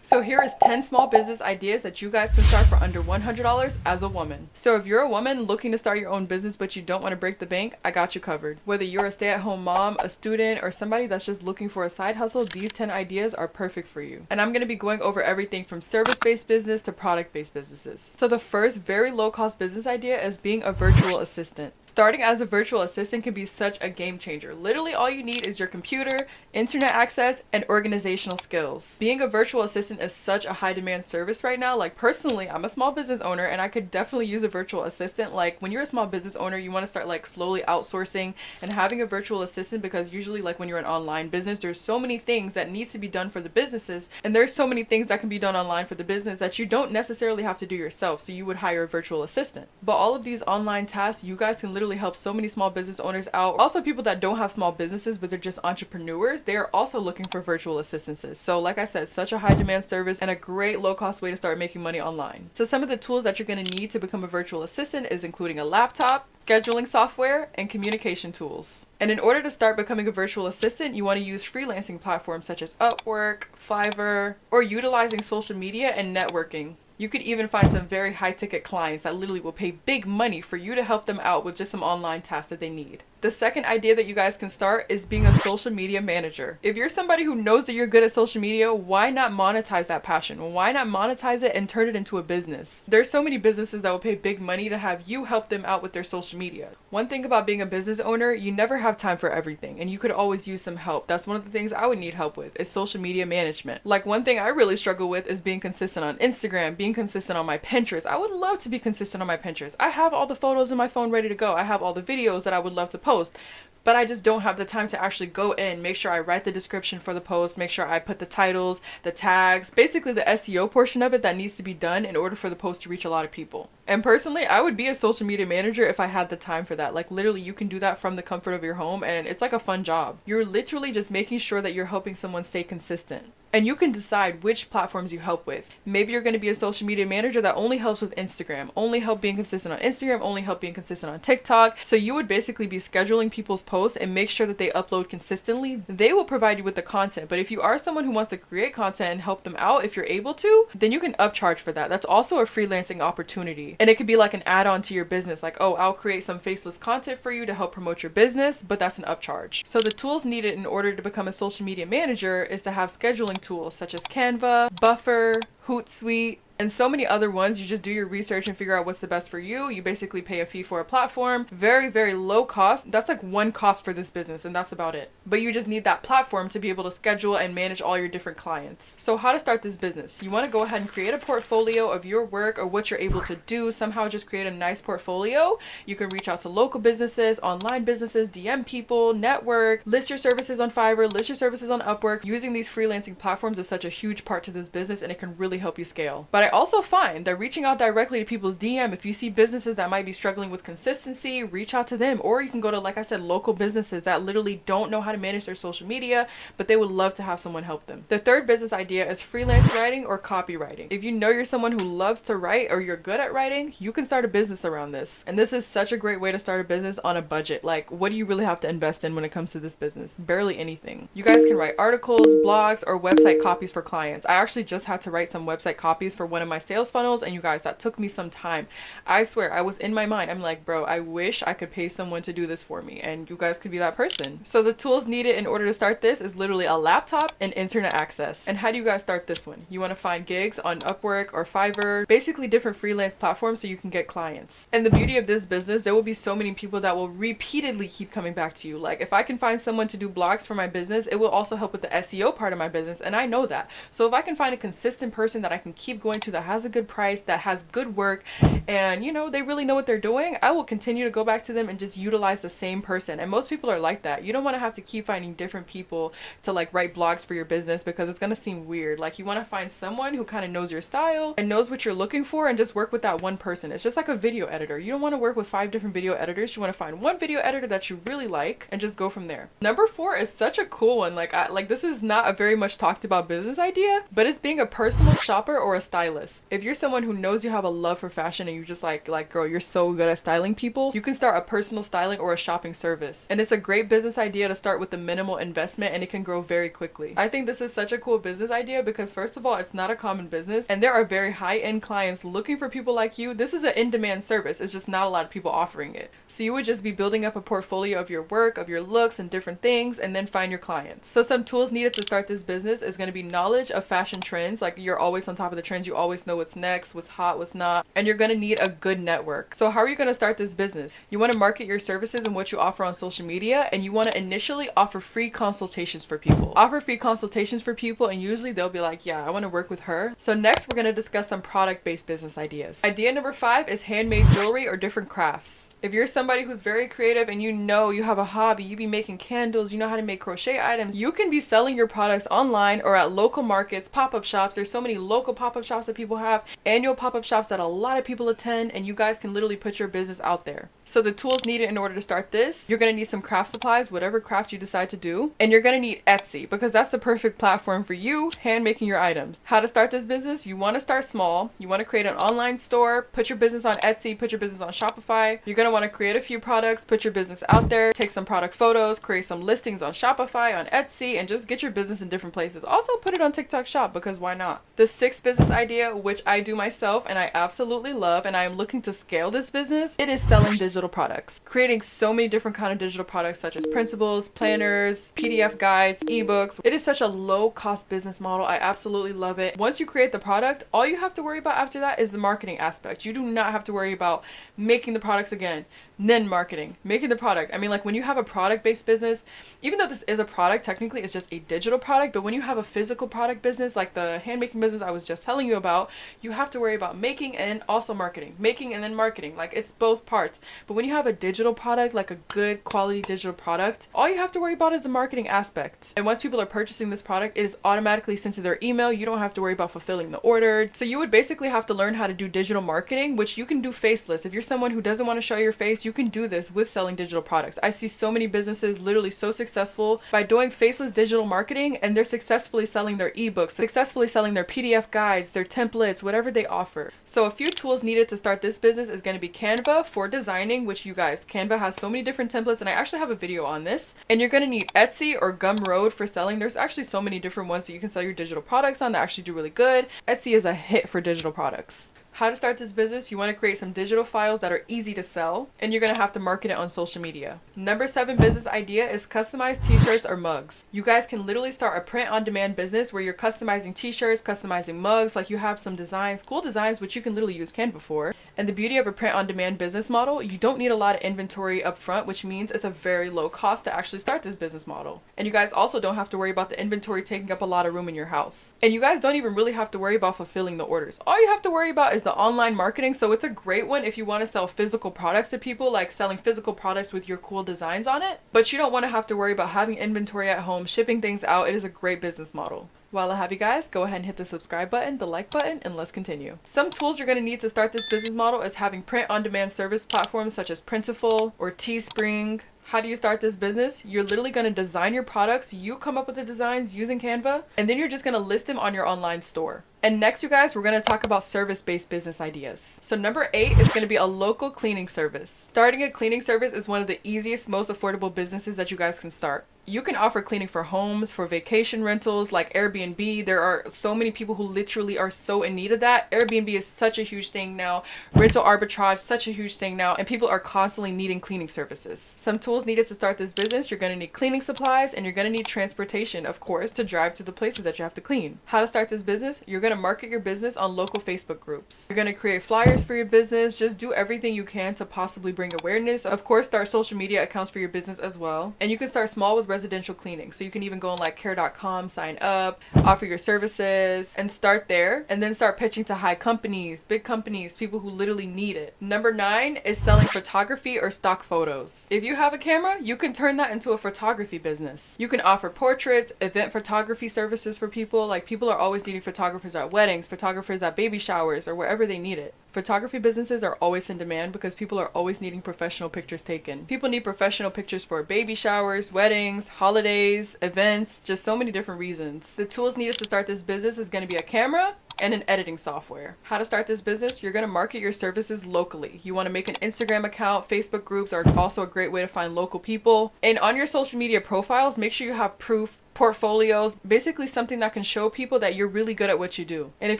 So here is 10 small business ideas that you guys can start for under $100 as a woman. So if you're a woman looking to start your own business but you don't want to break the bank, I got you covered. Whether you're a stay-at-home mom, a student, or somebody that's just looking for a side hustle, these 10 ideas are perfect for you. And I'm going to be going over everything from service-based business to product-based businesses. So the first very low-cost business idea is being a virtual assistant. Starting as a virtual assistant can be such a game changer. Literally all you need is your computer, internet access, and organizational skills. Being a virtual assistant is such a high demand service right now. Like personally, I'm a small business owner and I could definitely use a virtual assistant. Like when you're a small business owner, you want to start like slowly outsourcing and having a virtual assistant, because usually like when you're an online business, there's so many things that needs to be done for the businesses, and there's so many things that can be done online for the business that you don't necessarily have to do yourself. So you would hire a virtual assistant. But all of these online tasks, you guys can literally help so many small business owners out. Also people that don't have small businesses but they're just entrepreneurs, they are also looking for virtual assistances. So like I said, such a high demand service and a great low cost way to start making money online. So some of the tools that you're going to need to become a virtual assistant is including a laptop, scheduling software, and communication tools. And in order to start becoming a virtual assistant, you want to use freelancing platforms such as Upwork, Fiverr, or utilizing social media and networking. You could even find some very high ticket clients that literally will pay big money for you to help them out with just some online tasks that they need. The second idea that you guys can start is being a social media manager. If you're somebody who knows that you're good at social media, why not monetize that passion? Why not monetize it and turn it into a business? There's so many businesses that will pay big money to have you help them out with their social media. One thing about being a business owner, you never have time for everything and you could always use some help. That's one of the things I would need help with, is social media management. Like one thing I really struggle with is being consistent on Instagram, being consistent on my Pinterest. I would love to be consistent on my Pinterest. I have all the photos in my phone ready to go. I have all the videos that I would love to post, but I just don't have the time to actually go in, make sure I write the description for the post, make sure I put the titles, the tags, basically the SEO portion of it that needs to be done in order for the post to reach a lot of people. And personally, I would be a social media manager if I had the time for that. Like literally you can do that from the comfort of your home and it's like a fun job. You're literally just making sure that you're helping someone stay consistent. And you can decide which platforms you help with. Maybe you're going to be a social media manager that only helps with Instagram, only help being consistent on Instagram, only help being consistent on TikTok. So you would basically be scheduling people's posts and make sure that they upload consistently. They will provide you with the content. But if you are someone who wants to create content and help them out, if you're able to, then you can upcharge for that. That's also a freelancing opportunity. And it could be like an add-on to your business. Like, oh, I'll create some faceless content for you to help promote your business, but that's an upcharge. So the tools needed in order to become a social media manager is to have scheduling tools such as Canva, Buffer, Hootsuite, and so many other ones. You just do your research and figure out what's the best for you. You basically pay a fee for a platform. Very, very low cost. That's like one cost for this business and that's about it. But you just need that platform to be able to schedule and manage all your different clients. So how to start this business? You want to go ahead and create a portfolio of your work or what you're able to do. Somehow just create a nice portfolio. You can reach out to local businesses, online businesses, DM people, network, list your services on Fiverr, list your services on Upwork. Using these freelancing platforms is such a huge part to this business and it can really help you scale. But I also find that reaching out directly to people's DM, if you see businesses that might be struggling with consistency, reach out to them. Or you can go to, like I said, local businesses that literally don't know how to manage their social media, but they would love to have someone help them. The third business idea is freelance writing or copywriting. If you know you're someone who loves to write or you're good at writing, you can start a business around this. And this is such a great way to start a business on a budget. Like, what do you really have to invest in when it comes to this business? Barely anything. You guys can write articles, blogs, or website copies for clients. I actually just had to write some website copies for one of my sales funnels, and you guys, that took me some time. I swear, I was in my mind, I'm like, bro, I wish I could pay someone to do this for me, and you guys could be that person. So the tools needed in order to start this is literally a laptop and internet access. And how do you guys start this one? You want to find gigs on Upwork or Fiverr, basically different freelance platforms so you can get clients. And the beauty of this business, there will be so many people that will repeatedly keep coming back to you. Like if I can find someone to do blogs for my business, it will also help with the SEO part of my business, and I know that. So if I can find a consistent person that I can keep going to that has a good price, that has good work, and you know, they really know what they're doing, I will continue to go back to them and just utilize the same person. And most people are like that. You don't want to have to keep finding different people to like write blogs for your business because it's going to seem weird. Like you want to find someone who kind of knows your style and knows what you're looking for and just work with that one person. It's just like a video editor. You don't want to work with 5 different video editors. You want to find one video editor that you really like and just go from there. Number 4 is such a cool one. Like this is not a very much talked about business idea, but it's being a personal shopper or a stylist. stylist. If you're someone who knows you have a love for fashion and you just like girl, you're so good at styling people, you can start a personal styling or a shopping service. And it's a great business idea to start with the minimal investment, and it can grow very quickly. I think this is such a cool business idea because first of all, it's not a common business and there are very high-end clients looking for people like you. This is an in-demand service. It's just not a lot of people offering it. So you would just be building up a portfolio of your work, of your looks and different things, and then find your clients. So some tools needed to start this business is going to be knowledge of fashion trends. Like you're always on top of the trends. You always know what's next, what's hot, what's not. And you're going to need a good network. So how are you going to start this business? You want to market your services and what you offer on social media, and you want to initially offer free consultations for people. Offer free consultations for people, and usually they'll be like, yeah, I want to work with her. So next we're going to discuss some product-based business ideas. Idea number 5 is handmade jewelry or different crafts. If you're somebody who's very creative and you know you have a hobby, you be making candles, you know how to make crochet items, you can be selling your products online or at local markets, pop-up shops. There's so many local pop-up shops that people have, annual pop-up shops that a lot of people attend, and you guys can literally put your business out there. So the tools needed in order to start this, you're going to need some craft supplies, whatever craft you decide to do, and you're going to need Etsy because that's the perfect platform for you hand making your items. How to start this business? You want to start small. You want to create an online store, put your business on Etsy, put your business on Shopify. You're going to want to create a few products, put your business out there, take some product photos, create some listings on Shopify, on Etsy, and just get your business in different places. Also put it on TikTok Shop because why not? The 6th business idea, which I do myself and I absolutely love, and I am looking to scale this business, it is selling digital products. Creating so many different kind of digital products such as principles, planners, PDF guides, ebooks. It is such a low cost business model. I absolutely love it. Once you create the product, all you have to worry about after that is the marketing aspect. You do not have to worry about making the products again, then marketing, making the product. I mean, like when you have a product-based business, even though this is a product, technically it's just a digital product, but when you have a physical product business, like the hand making business I was just telling you about, you have to worry about making and also marketing, making and then marketing. Like it's both parts. But when you have a digital product, like a good quality digital product, all you have to worry about is the marketing aspect. And once people are purchasing this product, it is automatically sent to their email. You don't have to worry about fulfilling the order. So you would basically have to learn how to do digital marketing, which you can do faceless. If you're someone who doesn't want to show your face, you can do this with selling digital products. I see so many businesses literally so successful by doing faceless digital marketing, and they're successfully selling their ebooks, successfully selling their PDF guides, their templates, whatever they offer. So a few tools needed to start this business is going to be Canva for designing, which you guys, Canva has so many different templates, and I actually have a video on this. And you're going to need Etsy or Gumroad for selling. There's actually so many different ones that you can sell your digital products on that actually do really good. Etsy is a hit for digital products. How to start this business? You want to create some digital files that are easy to sell, and you're going to have to market it on social media. Number 7 business idea is customized t-shirts or mugs. You guys can literally start a print-on-demand business where you're customizing t-shirts, customizing mugs, like you have some designs, cool designs, which you can literally use Canva for. And the beauty of a print-on-demand business model, you don't need a lot of inventory up front, which means it's a very low cost to actually start this business model. And you guys also don't have to worry about the inventory taking up a lot of room in your house. And you guys don't even really have to worry about fulfilling the orders. All you have to worry about is the online marketing. So it's a great one if you want to sell physical products to people, like selling physical products with your cool designs on it, but you don't want to have to worry about having inventory at home, shipping things out. It is a great business model. While I have you guys, go ahead and hit the subscribe button, the like button, and let's continue. Some tools you're going to need to start this business model is having print-on-demand service platforms such as Printful or Teespring. How do you start this business? You're literally going to design your products. You come up with the designs using Canva, and then you're just going to list them on your online store. And next, you guys, we're going to talk about service-based business ideas. So number 8 is going to be a local cleaning service. Starting a cleaning service is one of the easiest, most affordable businesses that you guys can start. You can offer cleaning for homes, for vacation rentals like Airbnb. There are so many people who literally are so in need of that. Airbnb is such a huge thing now. Rental arbitrage, such a huge thing now. And people are constantly needing cleaning services. Some tools needed to start this business. You're going to need cleaning supplies, and you're going to need transportation, of course, to drive to the places that you have to clean. How to start this business? You're going to market your business on local Facebook groups. You're going to create flyers for your business. Just do everything you can to possibly bring awareness. Of course, start social media accounts for your business as well. And you can start small with residential cleaning. So you can even go on like care.com, sign up, offer your services, and start there. And then start pitching to high companies, big companies, people who literally need it. Number 9 is selling photography or stock photos. If you have a camera, you can turn that into a photography business. You can offer portraits, event photography services for people. Like people are always needing photographers at weddings, photographers at baby showers, or wherever they need it. Photography businesses are always in demand because people are always needing professional pictures taken. People need professional pictures for baby showers, weddings, holidays, events, just so many different reasons. The tools needed to start this business is going to be a camera, and an editing software. How to start this business? You're going to market your services locally. You want to make an Instagram account. Facebook groups are also a great way to find local people. And on your social media profiles, make sure you have proof, portfolios, basically something that can show people that you're really good at what you do. And if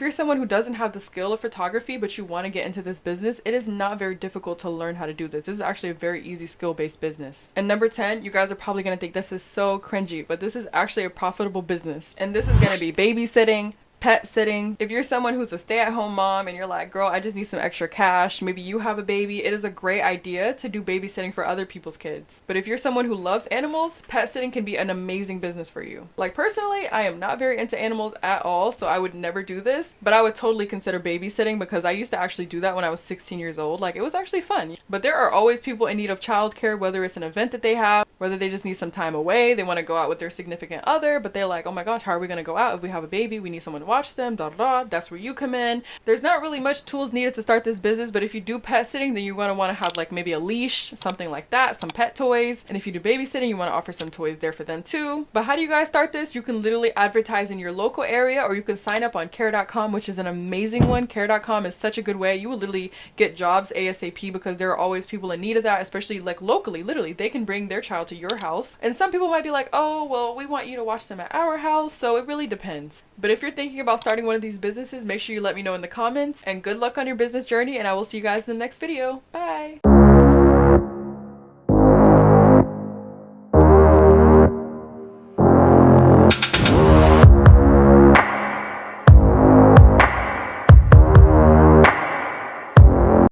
you're someone who doesn't have the skill of photography, but you want to get into this business, it is not very difficult to learn how to do this. This is actually a very easy skill-based business. And number 10, you guys are probably going to think this is so cringy, but this is actually a profitable business. And this is going to be babysitting, pet sitting. If you're someone who's a stay-at-home mom and you're like, girl, I just need some extra cash, maybe you have a baby, it is a great idea to do babysitting for other people's kids. But if you're someone who loves animals, pet sitting can be an amazing business for you. Like personally, I am not very into animals at all, so I would never do this, but I would totally consider babysitting because I used to actually do that when I was 16 years old. Like, it was actually fun. But there are always people in need of childcare, whether it's an event that they have, whether they just need some time away, they want to go out with their significant other, but they're like, oh my gosh, how are we going to go out if we have a baby? We need someone to watch them, da da da. That's where you come in. There's not really much tools needed to start this business, but if you do pet sitting, then you're going to want to have like maybe a leash, something like that, some pet toys. And if you do babysitting, you want to offer some toys there for them too. But how do you guys start this? You can literally advertise in your local area, or you can sign up on care.com, which is an amazing one. Care.com is such a good way. You will literally get jobs ASAP because there are always people in need of that, especially like locally. Literally, they can bring their child to your house. And some people might be like, oh, well, we want you to watch them at our house. So it really depends. But if you're thinking about starting one of these businesses, make sure you let me know in the comments, and good luck on your business journey, and I will see you guys in the next video. Bye.